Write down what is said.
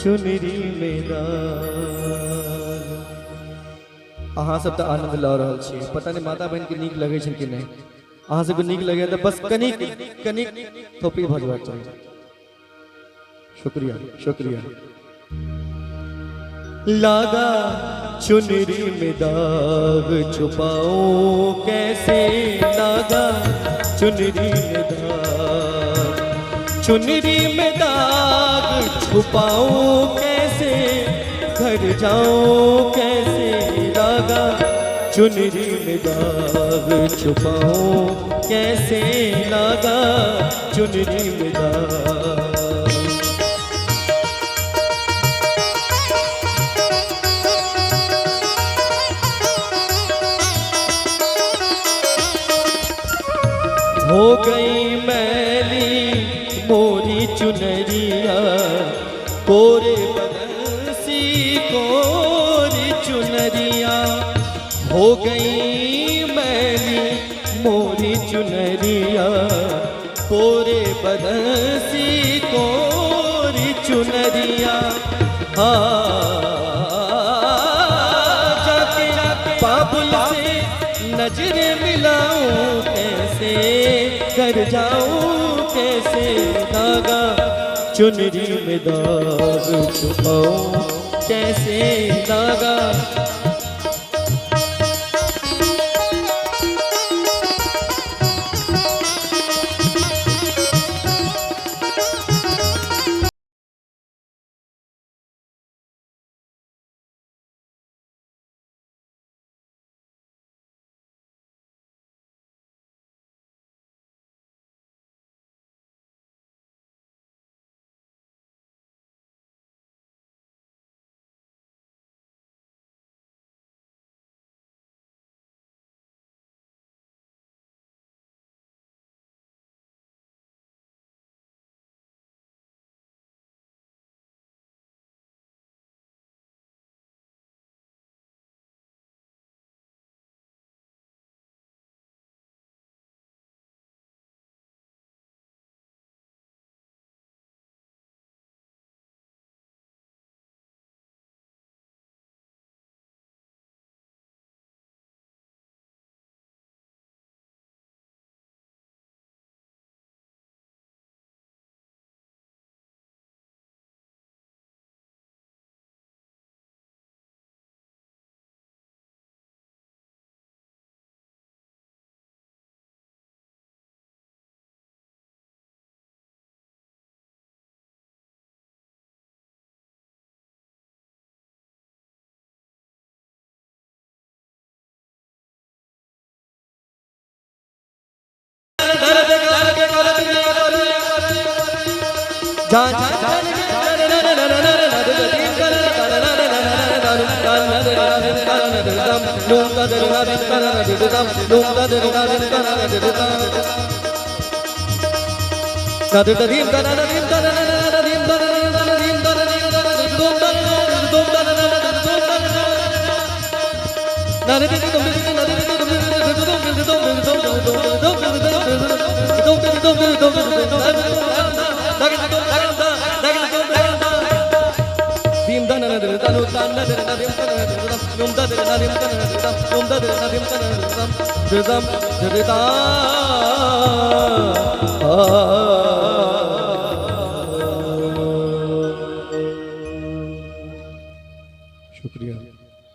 चुनरी में दाग। अहाँ सब तो आनंद लऽ रहल छी, पता नहीं माता बहन के नीक लगे छै कि नहीं। अहाँ सबके नीक लगे तो बस कनिक कनिक थोपी भजबाक चाहिए। शुक्रिया शुक्रिया। लागा चुनरी में दाग छुपाऊं कैसे, लागा चुनरी में दाग, चुनरी में दाग छुपाऊं कैसे, घर जाऊं कैसे, लागा चुनरी में दाग छुपाऊं कैसे, लागा चुनरी में दाग। हो गई मैली मोरी चुनरिया, कोरे बदन सी कोरी चुनरिया, हो गई मैली मोरी चुनरिया, कोरे बदन सी कोरी चुनरिया। जाके बाबुल से नजर मिलाऊं कैसे, कर जाऊं कैसे, दागा चुनरी में दाग छुपाऊं कैसे, दागा।